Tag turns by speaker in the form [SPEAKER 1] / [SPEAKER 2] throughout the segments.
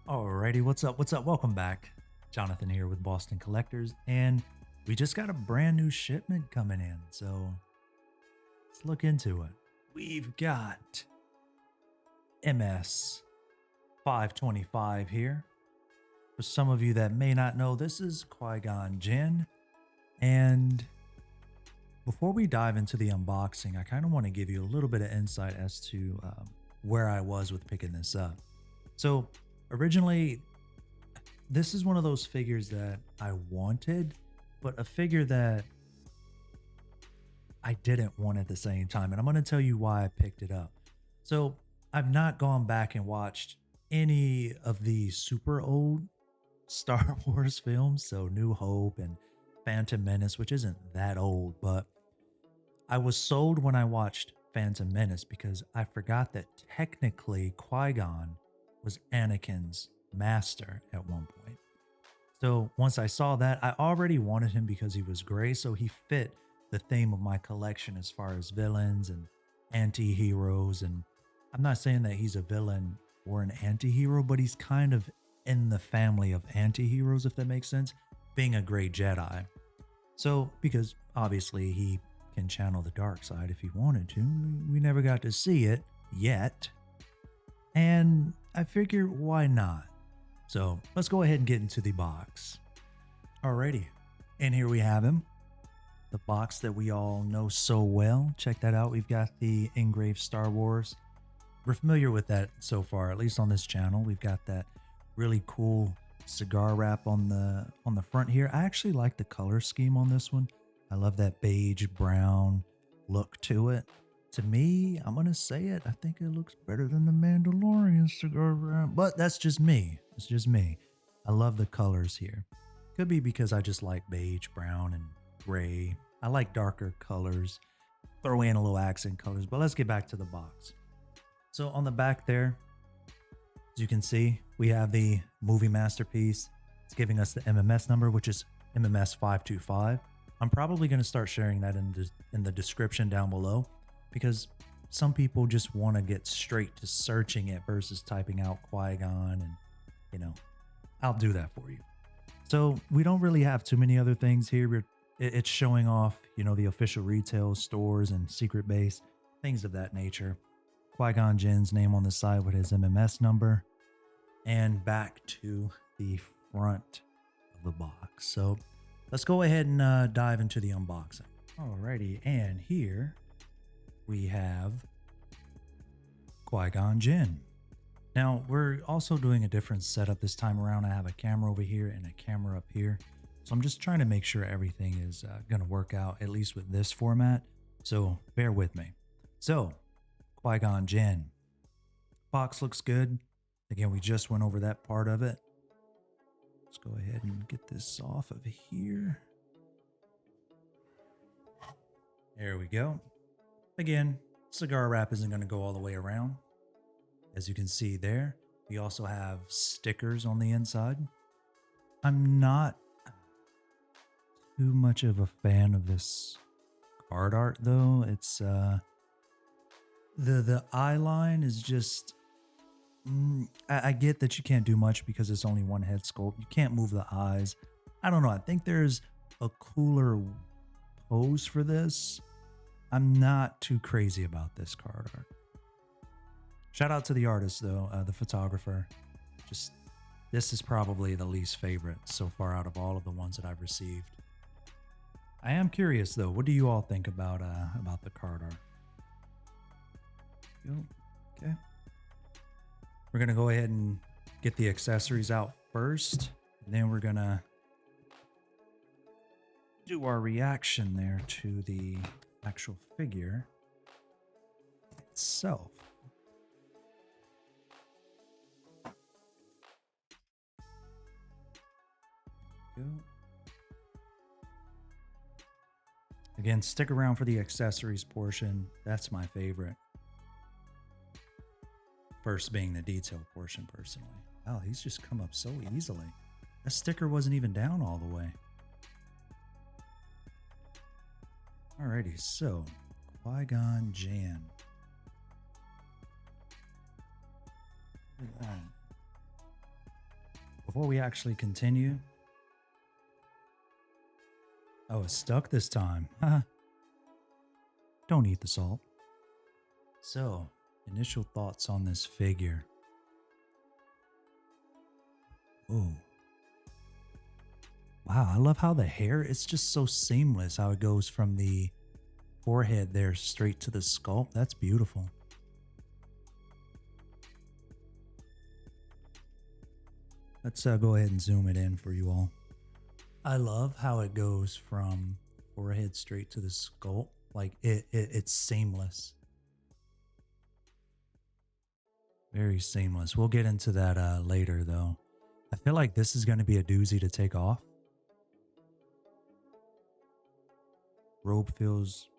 [SPEAKER 1] Alrighty, what's up? What's up? Welcome back. Jonathan here with Boston Collectors, and we just got a brand new shipment coming in, so let's look into it. We've got MS 525 here. For some of you that may not know, this is Qui-Gon Jinn, and before we dive into the unboxing, I kind of want to give you a little bit of insight as to where I was with picking this up. So originally, this is one of those figures that I wanted, but a figure that I didn't want at the same time. And I'm going to tell you why I picked it up. So I've not gone back and watched any of the super old Star Wars films. So New Hope and Phantom Menace, which isn't that old, but I was sold when I watched Phantom Menace because I forgot that technically Qui-Gon was Anakin's master at one point. So once I saw that, I already wanted him because he was gray, so he fit the theme of my collection as far as villains and anti-heroes. And I'm not saying that he's a villain or an anti-hero, but he's kind of in the family of anti-heroes, if that makes sense, being a great Jedi. So because obviously he can channel the dark side if he wanted to. We never got to see it yet. And I figured, why not? So let's go ahead and get into the box. Alrighty, and here we have him. The box that we all know so well. Check that out. We've got the engraved Star Wars. We're familiar with that so far, at least on this channel. We've got that really cool cigar wrap on the front here. I actually like the color scheme on this one. I love that beige brown look to it. To me, I'm going to say it, I think it looks better than the Mandalorian cigar wrap, but that's just me. It's just me. I love the colors here. Could be because I just like beige, brown, and gray. I like darker colors. Throw in a little accent colors, but let's get back to the box. So on the back there, as you can see, we have the movie masterpiece. It's giving us the MMS number, which is MMS 525. I'm probably going to start sharing that in the description down below, because some people just want to get straight to searching it versus typing out Qui-Gon, and I'll do that for you. So we don't really have too many other things here. It's showing off, the official retail stores and secret base, things of that nature. Qui-Gon Jinn's name on the side with his MMS number, and back to the front of the box. So let's go ahead and dive into the unboxing. Alrighty, and here we have Qui-Gon Jinn. Now, we're also doing a different setup this time around. I have a camera over here and a camera up here. So I'm just trying to make sure everything is going to work out, at least with this format. So bear with me. So, Qui-Gon Jinn. Box looks good. Again, we just went over that part of it. Let's go ahead and get this off of here. There we go. Again, cigar wrap isn't going to go all the way around. As you can see there, we also have stickers on the inside. I'm not too much of a fan of this card art though. It's the eye line is just I get that you can't do much because it's only one head sculpt. You can't move the eyes. I don't know. I think there's a cooler pose for this. I'm not too crazy about this card art. Shout out to the artist though, the photographer. Just this is probably the least favorite so far out of all of the ones that I've received. I am curious though. What do you all think about the card art? Okay. We're gonna go ahead and get the accessories out first, and then we're gonna do our reaction there to the actual figure itself. Go. Again, stick around for the accessories portion. That's my favorite. First being the detail portion, personally. Wow, he's just come up so easily. That sticker wasn't even down all the way. Alrighty, so Qui-Gon Jinn. Look at that. Before we actually continue. Oh, it's stuck this time. Don't eat the salt. So, initial thoughts on this figure. Oh. Wow, I love how the hair, it's just so seamless how it goes from the forehead there straight to the sculpt. That's beautiful. Let's go ahead and zoom it in for you all. I love how it goes from forehead straight to the sculpt. Like it's seamless. Very seamless. We'll get into that later though. I feel like this is going to be a doozy to take off. Robe feels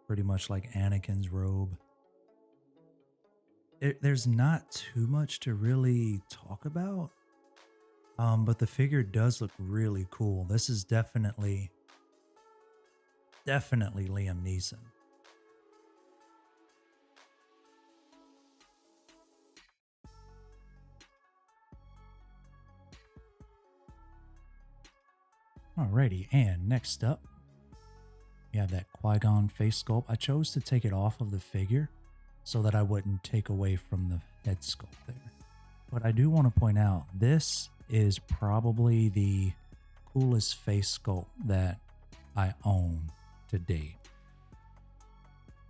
[SPEAKER 1] pretty much like Anakin's robe. There's not too much to really talk about. But the figure does look really cool. This is definitely Liam Neeson. Alrighty, and next up, we have that Qui-Gon face sculpt. I chose to take it off of the figure so that I wouldn't take away from the head sculpt there. But I do want to point out, this is probably the coolest face sculpt that I own to date.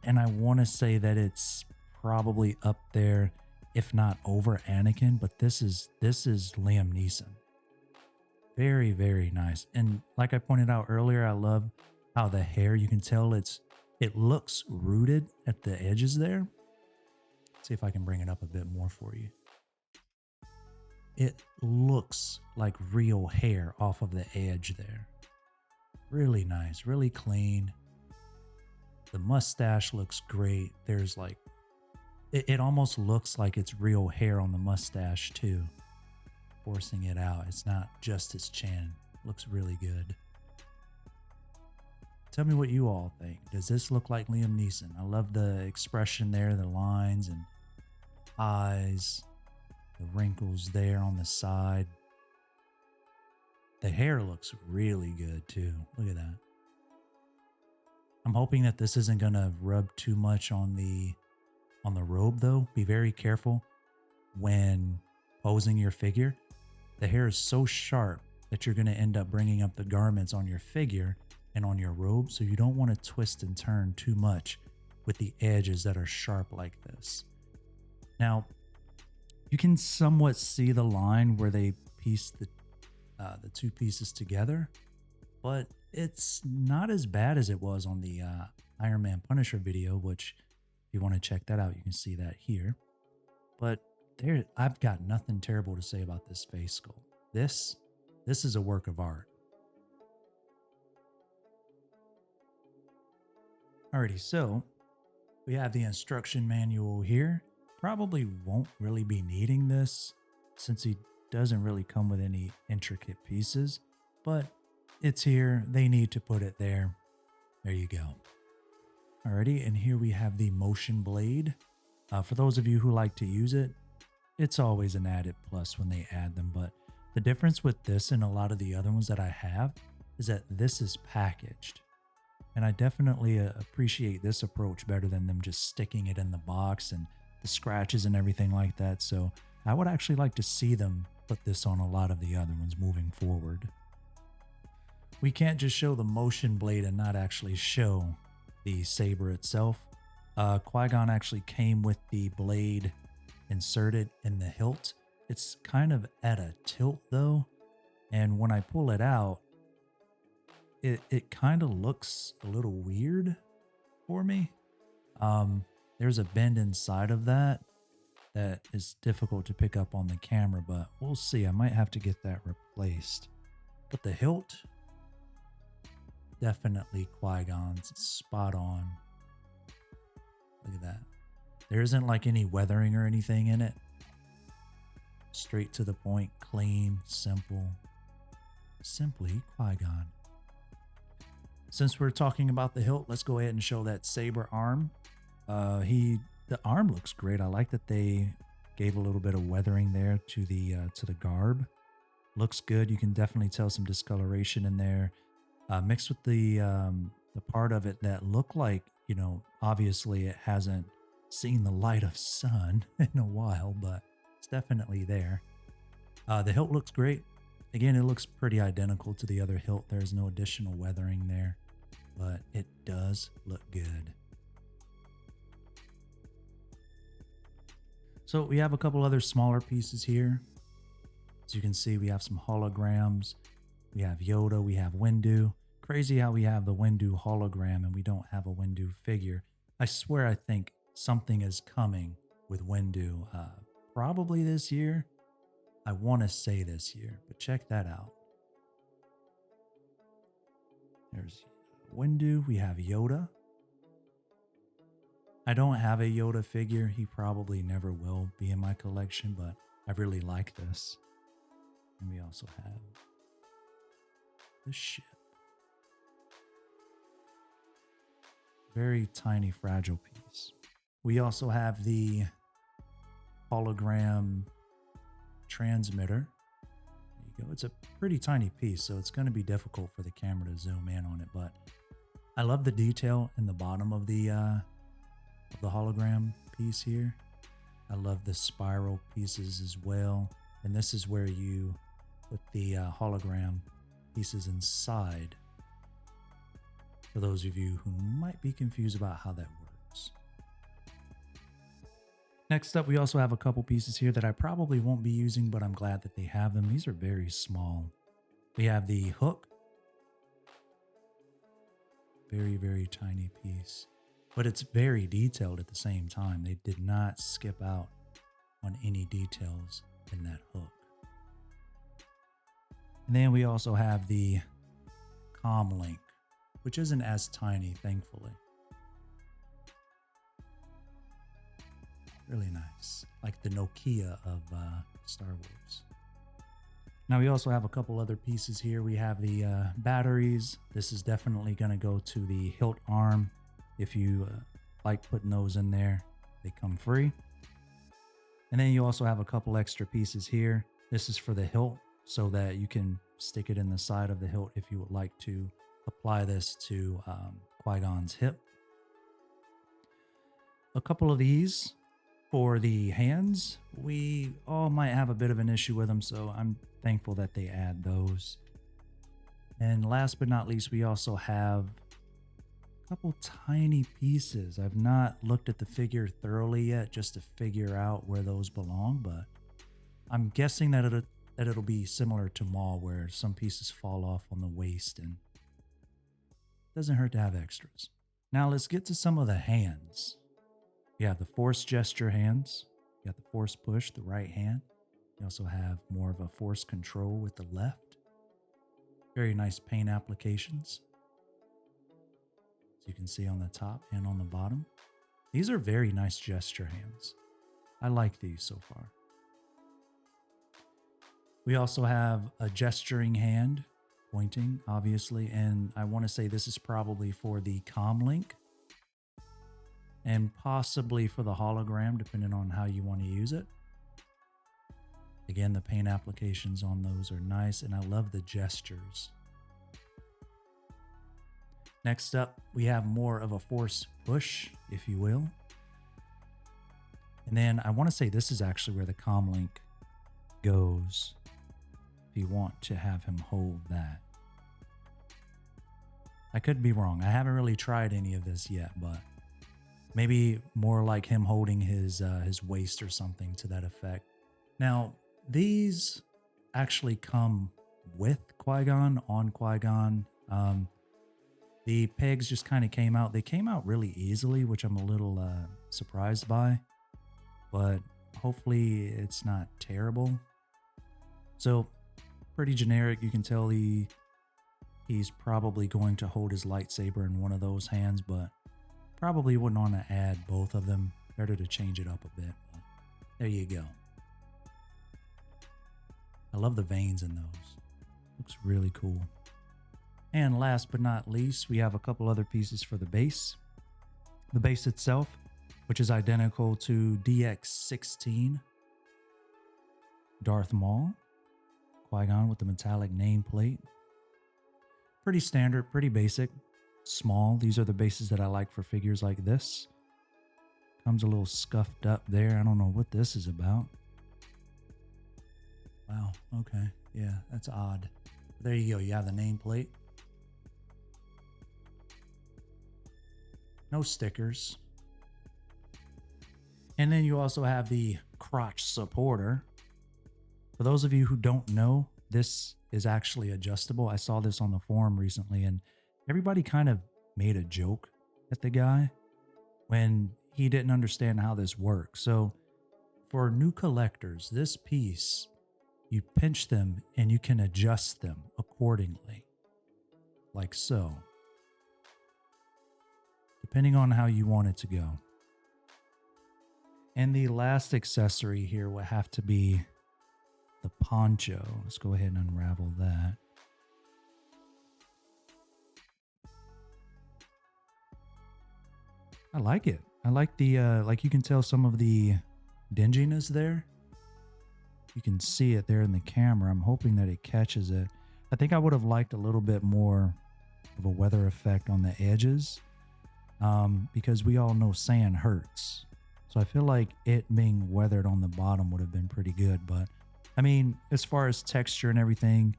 [SPEAKER 1] And I want to say that it's probably up there, if not over Anakin, but this is Liam Neeson. Very, very nice. And like I pointed out earlier, I love how the hair, you can tell it looks rooted at the edges there. Let's see if I can bring it up a bit more for you. It looks like real hair off of the edge there. Really nice, really clean. The mustache looks great. There's like, it almost looks like it's real hair on the mustache too. Forcing it out. It's not just his chin. Looks really good. Tell me what you all think. Does this look like Liam Neeson? I love the expression there, the lines and eyes, the wrinkles there on the side. The hair looks really good too. Look at that. I'm hoping that this isn't gonna rub too much on the robe though. Be very careful when posing your figure. The hair is so sharp that you're gonna end up bringing up the garments on your figure and on your robe, so you don't want to twist and turn too much with the edges that are sharp like this. Now, you can somewhat see the line where they piece the two pieces together, but it's not as bad as it was on the Iron Man Punisher video, which if you want to check that out, you can see that here. But there, I've got nothing terrible to say about this face sculpt. This is a work of art. Alrighty, so we have the instruction manual here. Probably won't really be needing this since he doesn't really come with any intricate pieces, but it's here. They need to put it there. There you go. Alrighty, and here we have the motion blade. For those of you who like to use it, it's always an added plus when they add them, but the difference with this and a lot of the other ones that I have is that this is packaged. And I definitely appreciate this approach better than them just sticking it in the box and the scratches and everything like that. So I would actually like to see them put this on a lot of the other ones moving forward. We can't just show the motion blade and not actually show the saber itself. Qui-Gon actually came with the blade inserted in the hilt. It's kind of at a tilt though. And when I pull it out, it kind of looks a little weird for me. There's a bend inside of that is difficult to pick up on the camera, but we'll see. I might have to get that replaced. But the hilt, definitely Qui-Gon's spot on. Look at that. There isn't like any weathering or anything in it. Straight to the point, clean, simple. Simply Qui-Gon. Since we're talking about the hilt, let's go ahead and show that Saber Arm. The arm looks great. I like that they gave a little bit of weathering there to the garb. Looks good. You can definitely tell some discoloration in there, mixed with the part of it that looked like, you know, obviously it hasn't seen the light of sun in a while, but it's definitely there. The hilt looks great. Again, it looks pretty identical to the other hilt. There's no additional weathering there, but it does look good. So we have a couple other smaller pieces here. As you can see, we have some holograms. We have Yoda, we have Windu. Crazy how we have the Windu hologram and we don't have a Windu figure. I swear I think something is coming with Windu, probably this year. I want to say this year, but check that out. There's Windu, we have Yoda. I don't have a Yoda figure. He probably never will be in my collection, but I really like this. And we also have the ship. Very tiny, fragile piece. We also have the Hologram Transmitter. There you go. It's a pretty tiny piece, so it's going to be difficult for the camera to zoom in on it, but I love the detail in the bottom of the hologram piece here. I love the spiral pieces as well. And this is where you put the hologram pieces inside. For those of you who might be confused about how that works. Next up, we also have a couple pieces here that I probably won't be using, but I'm glad that they have them. These are very small. We have the hook. Very, very tiny piece. But it's very detailed at the same time. They did not skip out on any details in that hook. And then we also have the comm link, which isn't as tiny, thankfully. Really nice. Like the Nokia of Star Wars. Now we also have a couple other pieces here. We have the batteries. This is definitely going to go to the hilt arm. If you like putting those in there, they come free. And then you also have a couple extra pieces here. This is for the hilt so that you can stick it in the side of the hilt if you would like to apply this to Qui-Gon's hip. A couple of these for the hands. We all might have a bit of an issue with them, so I'm thankful that they add those. And last but not least, we also have a couple tiny pieces. I've not looked at the figure thoroughly yet just to figure out where those belong, but I'm guessing that it'll be similar to Maul, where some pieces fall off on the waist, and it doesn't hurt to have extras. Now let's get to some of the hands. You have the force gesture hands. You got the force push, the right hand. You also have more of a force control with the left. Very nice paint applications. As you can see on the top and on the bottom. These are very nice gesture hands. I like these so far. We also have a gesturing hand, pointing, obviously, and I want to say this is probably for the comm link and possibly for the hologram, depending on how you want to use it. Again, the paint applications on those are nice, and I love the gestures. Next up, we have more of a force push, if you will. And then I want to say this is actually where the comm link goes, if you want to have him hold that. I could be wrong. I haven't really tried any of this yet, but maybe more like him holding his waist or something to that effect. Now, these actually come with Qui-Gon, on Qui-Gon. The pegs just kind of came out. They came out really easily, which I'm a little surprised by, but hopefully it's not terrible. So pretty generic. You can tell he's probably going to hold his lightsaber in one of those hands, but probably wouldn't want to add both of them. Better to change it up a bit. But there you go. I love the veins in those. Looks really cool. And last but not least, we have a couple other pieces for the base. The base itself, which is identical to DX-16, Darth Maul, Qui-Gon with the metallic nameplate. Pretty standard, pretty basic, small. These are the bases that I like for figures like this. Comes a little scuffed up there. I don't know what this is about. Wow, okay. Yeah, that's odd. There you go. You have the nameplate. No stickers. And then you also have the Crotch Supporter. For those of you who don't know, this is actually adjustable. I saw this on the forum recently, and everybody kind of made a joke at the guy when he didn't understand how this works. So for new collectors, this piece, you pinch them and you can adjust them accordingly, like so, depending on how you want it to go. And the last accessory here will have to be the poncho. Let's go ahead and unravel that. I like it. I like the, like you can tell some of the dinginess there. You can see it there in the camera. I'm hoping that it catches it. I think I would have liked a little bit more of a weather effect on the edges, because we all know sand hurts. So I feel like it being weathered on the bottom would have been pretty good. But I mean, as far as texture and everything,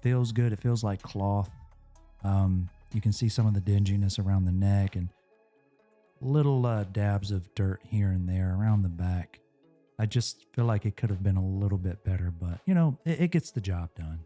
[SPEAKER 1] feels good. It feels like cloth. You can see some of the dinginess around the neck and little dabs of dirt here and there around the back. I just feel like it could have been a little bit better, but you know, it gets the job done.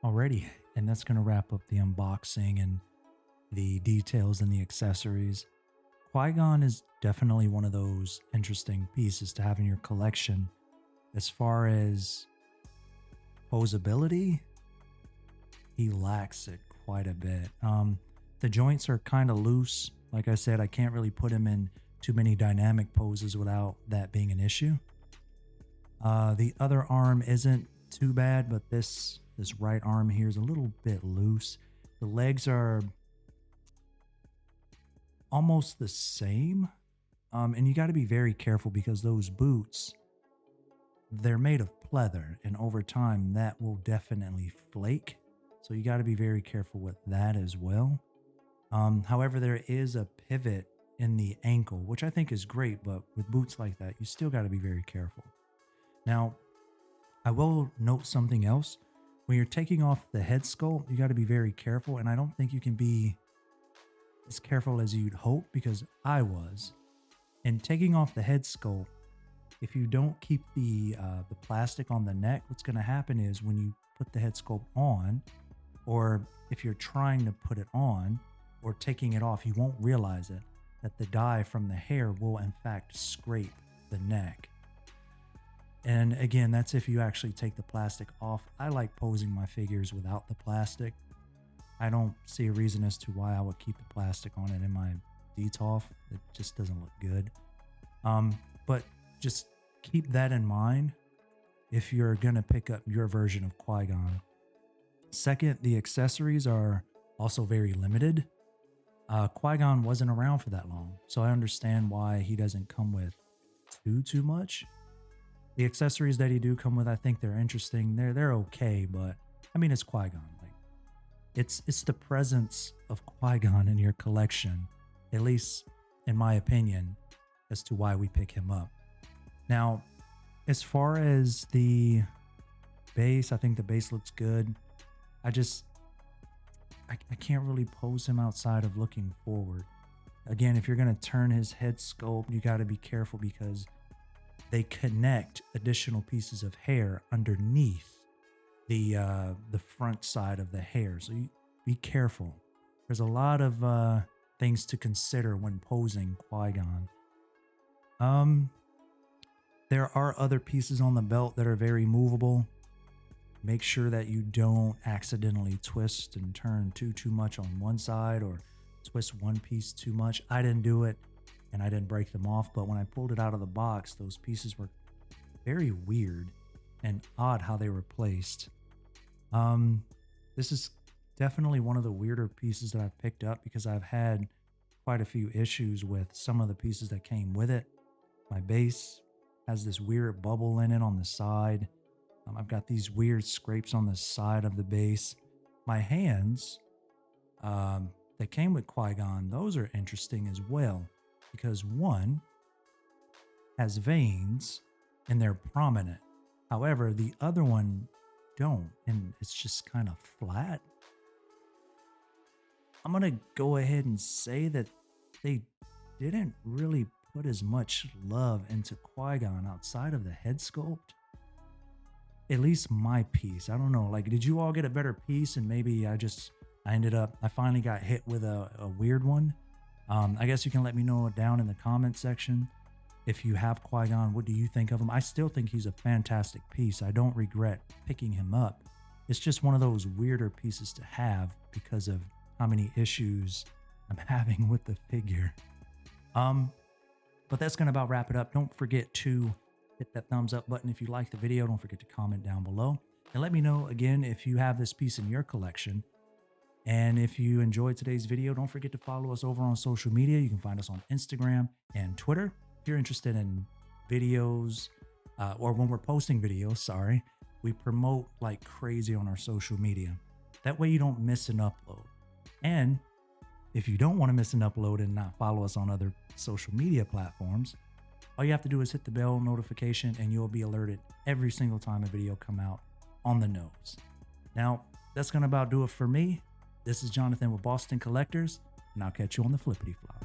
[SPEAKER 1] Alrighty, and that's going to wrap up the unboxing and the details and the accessories. Qui-Gon is definitely one of those interesting pieces to have in your collection. As far as posability, he lacks it quite a bit. The joints are kind of loose. Like I said, I can't really put him in too many dynamic poses without that being an issue. The other arm isn't too bad, but this right arm here is a little bit loose. The legs are almost the same. And you got to be very careful because those boots, they're made of pleather, and over time that will definitely flake. So you got to be very careful with that as well. However, there is a pivot in the ankle, which I think is great, but with boots like that, you still got to be very careful. Now, I will note something else. When you're taking off the head sculpt, you got to be very careful, and I don't think you can be as careful as you'd hope, because I was. And taking off the head sculpt, if you don't keep the plastic on the neck, what's going to happen is when you put the head sculpt on, or if you're trying to put it on or taking it off, you won't realize it, that the dye from the hair will in fact scrape the neck. And again, that's if you actually take the plastic off. I like posing my figures without the plastic. I don't see a reason as to why I would keep the plastic on it in my DTOF. It just doesn't look good. But just keep that in mind if you're going to pick up your version of Qui-Gon. Second, the accessories are also very limited. Qui-Gon wasn't around for that long, so I understand why he doesn't come with too much. The accessories that he do come with, I think they're interesting. They're okay, but I mean, it's Qui-Gon. Like, it's the presence of Qui-Gon in your collection, at least in my opinion, as to why we pick him up. Now, as far as the base, I think the base looks good. I can't really pose him outside of looking forward. Again, if you're going to turn his head sculpt, you got to be careful because they connect additional pieces of hair underneath the front side of the hair. So you be careful. There's a lot of things to consider when posing Qui-Gon. Um, there are other pieces on the belt that are very movable. Make sure that you don't accidentally twist and turn too much on one side or twist one piece too much. I didn't do it and I didn't break them off, but when I pulled it out of the box, those pieces were very weird and odd how they were placed. This is definitely one of the weirder pieces that I've picked up because I've had quite a few issues with some of the pieces that came with it. My base has this weird bubble in it on the side. I've got these weird scrapes on the side of the base. My hands that came with Qui-Gon, those are interesting as well because one has veins and they're prominent. However, the other one don't, and it's just kind of flat. I'm going to go ahead and say that they didn't really put as much love into Qui-Gon outside of the head sculpt. At least my piece. I don't know. Like, did you all get a better piece? And maybe I finally got hit with a weird one. I guess you can let me know down in the comment section. If you have Qui-Gon, what do you think of him? I still think he's a fantastic piece. I don't regret picking him up. It's just one of those weirder pieces to have because of how many issues I'm having with the figure. But that's going to about wrap it up. Don't forget to hit that thumbs up button if you like the video. Don't forget to comment down below. And let me know, again, if you have this piece in your collection. And if you enjoyed today's video, don't forget to follow us over on social media. You can find us on Instagram and Twitter. If you're interested in videos, or when we're posting videos, we promote like crazy on our social media. That way you don't miss an upload. And if you don't want to miss an upload and not follow us on other social media platforms, all you have to do is hit the bell notification and you'll be alerted every single time a video come out on the nose. Now, that's going to about do it for me. This is Jonathan with Boston Collectors, and I'll catch you on the flippity flop.